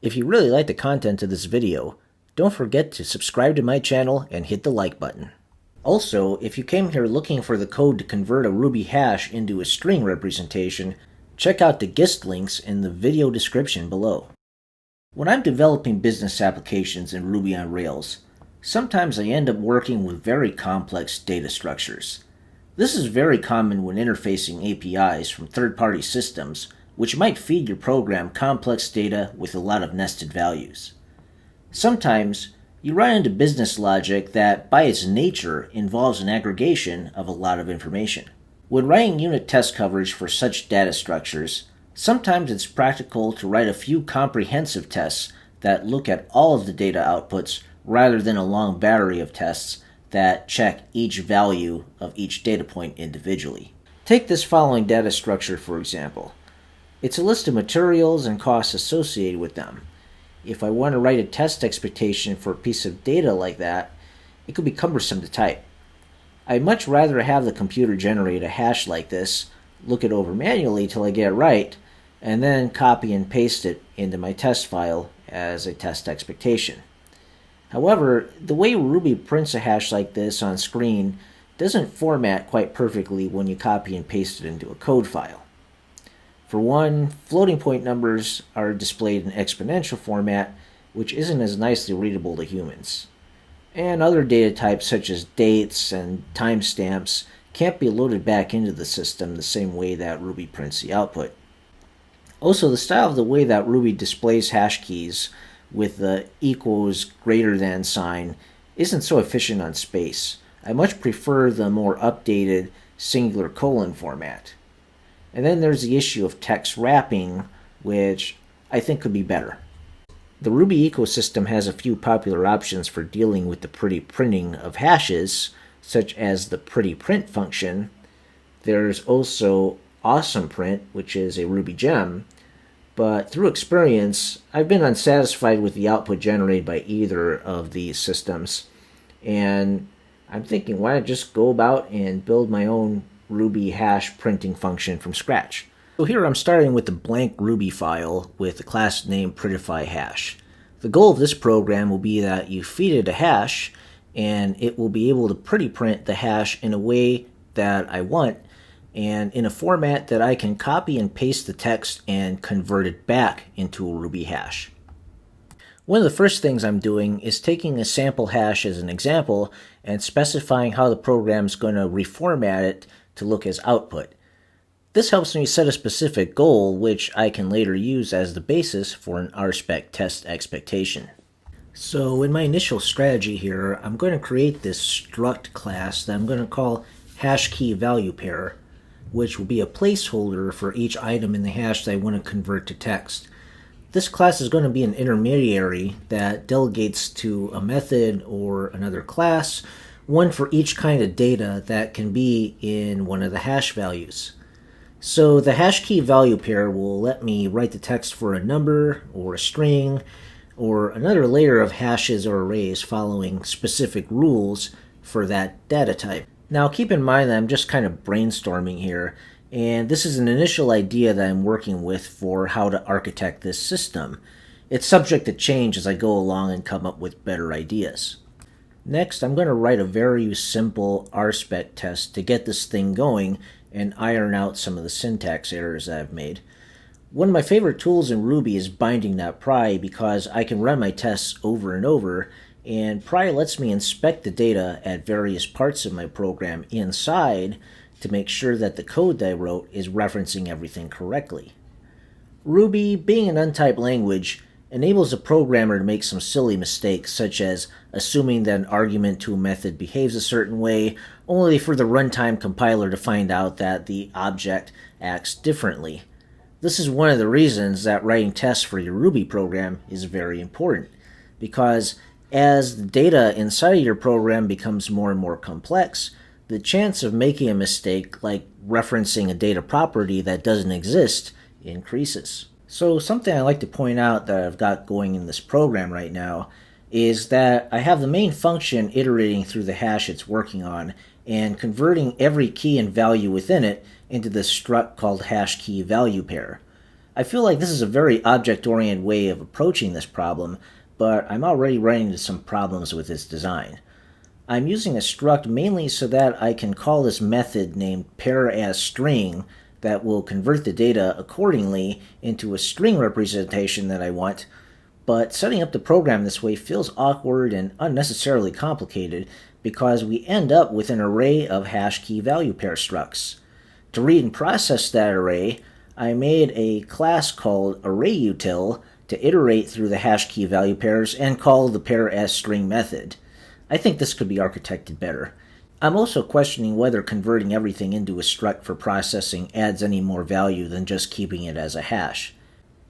If you really like the content of this video, don't forget to subscribe to my channel and hit the like button. Also, if you came here looking for the code to convert a Ruby hash into a string representation, check out the GIST links in the video description below. When I'm developing business applications in Ruby on Rails, sometimes I end up working with very complex data structures. This is very common when interfacing APIs from third-party systems, which might feed your program complex data with a lot of nested values. Sometimes, you run into business logic that, by its nature, involves an aggregation of a lot of information. When writing unit test coverage for such data structures, sometimes it's practical to write a few comprehensive tests that look at all of the data outputs rather than a long battery of tests that check each value of each data point individually. Take this following data structure, for example. It's a list of materials and costs associated with them. If I want to write a test expectation for a piece of data like that, it could be cumbersome to type. I'd much rather have the computer generate a hash like this, look it over manually till I get it right, and then copy and paste it into my test file as a test expectation. However, the way Ruby prints a hash like this on screen doesn't format quite perfectly when you copy and paste it into a code file. For one, floating point numbers are displayed in exponential format, which isn't as nicely readable to humans. And other data types such as dates and timestamps can't be loaded back into the system the same way that Ruby prints the output. Also, the style of the way that Ruby displays hash keys with the equals greater than sign isn't so efficient on space. I much prefer the more updated singular colon format. And then there's the issue of text wrapping, which I think could be better. The Ruby ecosystem has a few popular options for dealing with the pretty printing of hashes, such as the pretty print function. There's also awesome print, which is a Ruby gem, but through experience, I've been unsatisfied with the output generated by either of these systems. And I'm thinking, why not just go about and build my own Ruby hash printing function from scratch. So here I'm starting with a blank Ruby file with the class name prettify hash. The goal of this program will be that you feed it a hash and it will be able to pretty print the hash in a way that I want and in a format that I can copy and paste the text and convert it back into a Ruby hash. One of the first things I'm doing is taking a sample hash as an example and specifying how the program is going to reformat it to look as output. This helps me set a specific goal, which I can later use as the basis for an R-Spec test expectation. So in my initial strategy here, I'm going to create this struct class that I'm going to call hash key value pair, which will be a placeholder for each item in the hash that I want to convert to text. This class is going to be an intermediary that delegates to a method or another class, one for each kind of data that can be in one of the hash values. So the hash key value pair will let me write the text for a number or a string or another layer of hashes or arrays following specific rules for that data type. Now keep in mind that I'm just kind of brainstorming here, and this is an initial idea that I'm working with for how to architect this system. It's subject to change as I go along and come up with better ideas. Next, I'm going to write a very simple R-Spec test to get this thing going and iron out some of the syntax errors that I've made. One of my favorite tools in Ruby is binding.pry because I can run my tests over and over, and pry lets me inspect the data at various parts of my program inside to make sure that the code that I wrote is referencing everything correctly. Ruby, being an untyped language, enables a programmer to make some silly mistakes, such as assuming that an argument to a method behaves a certain way, only for the runtime compiler to find out that the object acts differently. This is one of the reasons that writing tests for your Ruby program is very important, because as the data inside of your program becomes more and more complex, the chance of making a mistake, like referencing a data property that doesn't exist, increases. So something I like to point out that I've got going in this program right now is that I have the main function iterating through the hash it's working on and converting every key and value within it into this struct called hash key value pair. I feel like this is a very object-oriented way of approaching this problem, but I'm already running into some problems with this design. I'm using a struct mainly so that I can call this method named pair_as_string that will convert the data accordingly into a string representation that I want, but setting up the program this way feels awkward and unnecessarily complicated because we end up with an array of hash key value pair structs. To read and process that array, I made a class called ArrayUtil to iterate through the hash key value pairs and call the pair_as_string method. I think this could be architected better. I'm also questioning whether converting everything into a struct for processing adds any more value than just keeping it as a hash.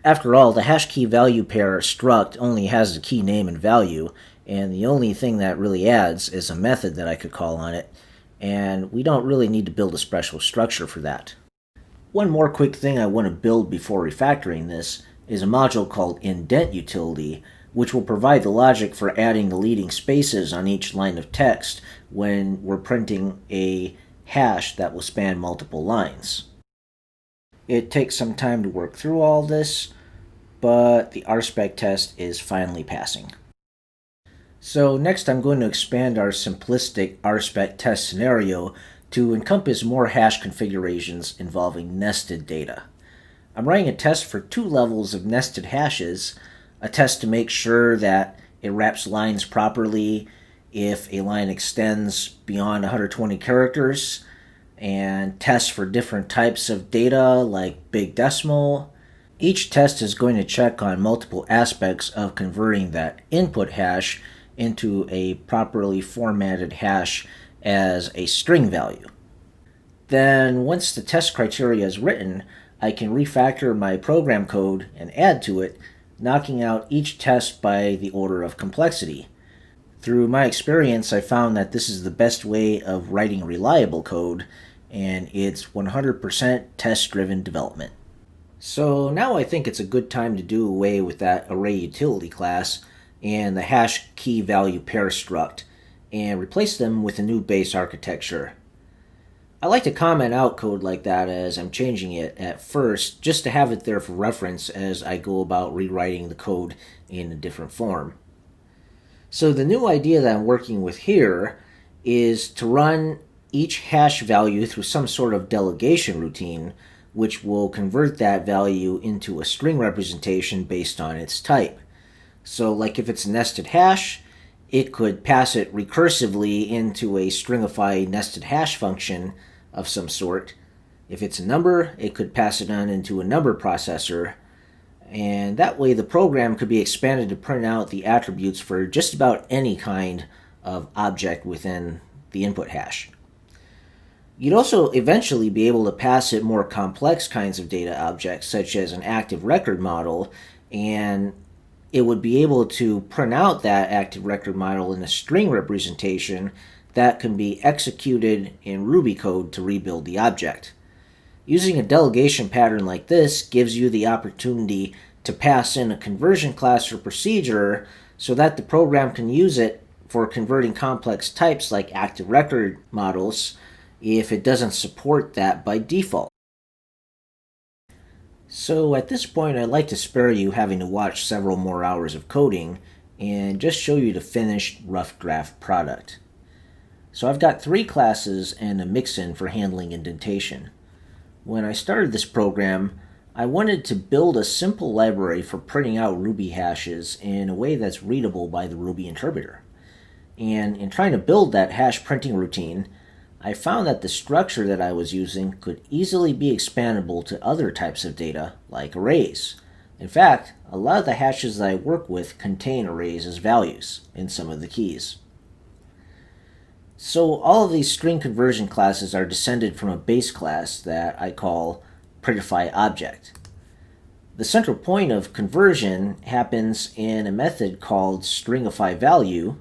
After all, the hash key value pair struct only has the key name and value, and the only thing that really adds is a method that I could call on it, and we don't really need to build a special structure for that. One more quick thing I want to build before refactoring this is a module called Indent Utility, which will provide the logic for adding the leading spaces on each line of text when we're printing a hash that will span multiple lines. It takes some time to work through all this, but the R-Spec test is finally passing. So next I'm going to expand our simplistic R-Spec test scenario to encompass more hash configurations involving nested data. I'm running a test for 2 levels of nested hashes, a test to make sure that it wraps lines properly if a line extends beyond 120 characters, and tests for different types of data like big decimal. Each test is going to check on multiple aspects of converting that input hash into a properly formatted hash as a string value. Then, once the test criteria is written, I can refactor my program code and add to it, knocking out each test by the order of complexity. Through my experience, I found that this is the best way of writing reliable code, and it's 100% test-driven development. So now I think it's a good time to do away with that ArrayUtility class and the hash key value pair struct, and replace them with a new base architecture. I like to comment out code like that as I'm changing it at first, just to have it there for reference as I go about rewriting the code in a different form. So the new idea that I'm working with here is to run each hash value through some sort of delegation routine, which will convert that value into a string representation based on its type. So like if it's a nested hash, it could pass it recursively into a stringify nested hash function of some sort. If it's a number, it could pass it on into a number processor, and that way the program could be expanded to print out the attributes for just about any kind of object within the input hash. You'd also eventually be able to pass it more complex kinds of data objects, such as an active record model, and it would be able to print out that active record model in a string representation that can be executed in Ruby code to rebuild the object. Using a delegation pattern like this gives you the opportunity to pass in a conversion class or procedure so that the program can use it for converting complex types like active record models if it doesn't support that by default. So at this point, I'd like to spare you having to watch several more hours of coding and just show you the finished rough draft product. So I've got 3 classes and a mixin for handling indentation. When I started this program, I wanted to build a simple library for printing out Ruby hashes in a way that's readable by the Ruby interpreter. And in trying to build that hash printing routine, I found that the structure that I was using could easily be expandable to other types of data, like arrays. In fact, a lot of the hashes that I work with contain arrays as values in some of the keys. So all of these string conversion classes are descended from a base class that I call printifyObject. The central point of conversion happens in a method called stringifyValue,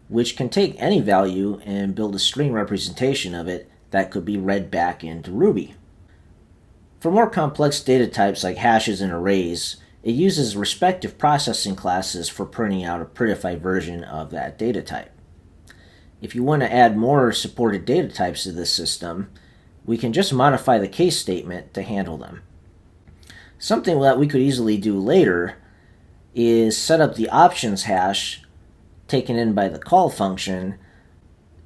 which can take any value and build a string representation of it that could be read back into Ruby. For more complex data types like hashes and arrays, it uses respective processing classes for printing out a prettify version of that data type. If you want to add more supported data types to this system, we can just modify the case statement to handle them. Something that we could easily do later is set up the options hash taken in by the call function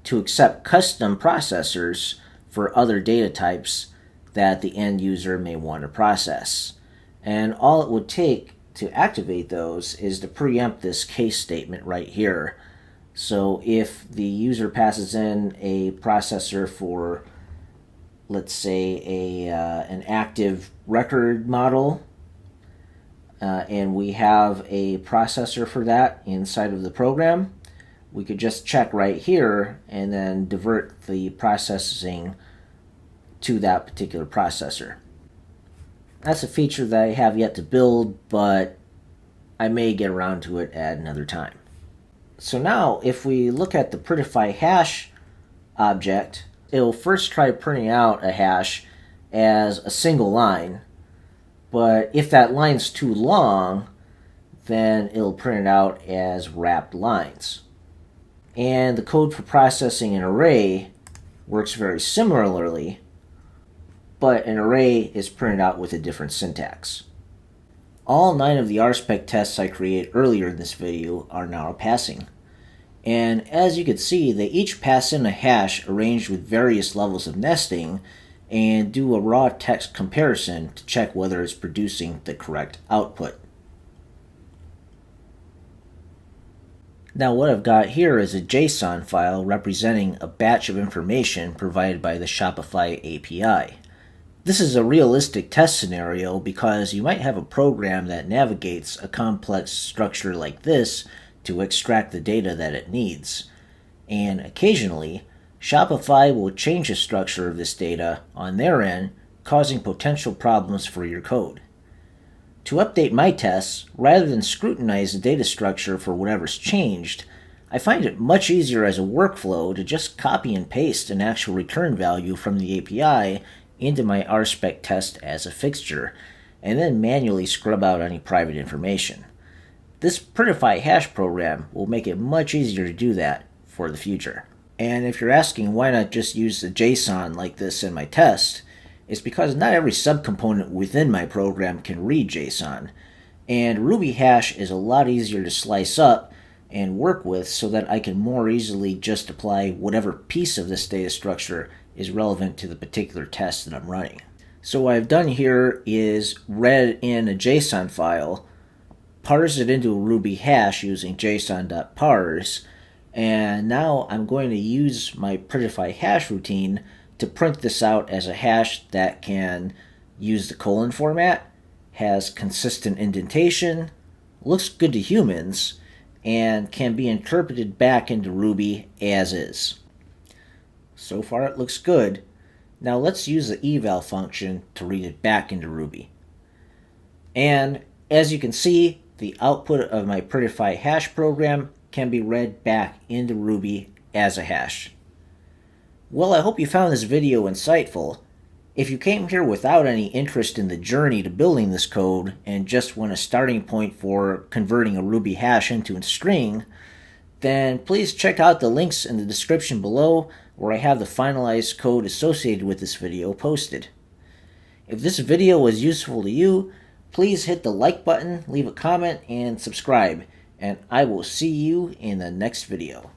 to accept custom processors for other data types that the end user may want to process. And all it would take to activate those is to preempt this case statement right here. So if the user passes in a processor for, let's say, an active record model, and we have a processor for that inside of the program, we could just check right here and then divert the processing to that particular processor. That's a feature that I have yet to build, but I may get around to it at another time. So now, if we look at the prettify hash object, it'll first try printing out a hash as a single line, but if that line's too long, then it'll print it out as wrapped lines. And the code for processing an array works very similarly, but an array is printed out with a different syntax. All 9 of the R-Spec tests I created earlier in this video are now passing. And as you can see, they each pass in a hash arranged with various levels of nesting and do a raw text comparison to check whether it's producing the correct output. Now what I've got here is a JSON file representing a batch of information provided by the Shopify API. This is a realistic test scenario because you might have a program that navigates a complex structure like this to extract the data that it needs. And occasionally, Shopify will change the structure of this data on their end, causing potential problems for your code. To update my tests, rather than scrutinize the data structure for whatever's changed, I find it much easier as a workflow to just copy and paste an actual return value from the API into my R-Spec test as a fixture, and then manually scrub out any private information. This prettify hash program will make it much easier to do that for the future. And if you're asking why not just use the JSON like this in my test, it's because not every subcomponent within my program can read JSON, and Ruby hash is a lot easier to slice up and work with so that I can more easily just apply whatever piece of this data structure is relevant to the particular test that I'm running. So what I've done here is read in a JSON file, parse it into a Ruby hash using json.parse, and now I'm going to use my prettify hash routine to print this out as a hash that can use the colon format, has consistent indentation, looks good to humans, and can be interpreted back into Ruby as is. So far it looks good. Now let's use the eval function to read it back into Ruby. And as you can see, the output of my prettify hash program can be read back into Ruby as a hash. Well, I hope you found this video insightful. If you came here without any interest in the journey to building this code and just want a starting point for converting a Ruby hash into a string, then please check out the links in the description below where I have the finalized code associated with this video posted. If this video was useful to you, please hit the like button, leave a comment, and subscribe, and I will see you in the next video.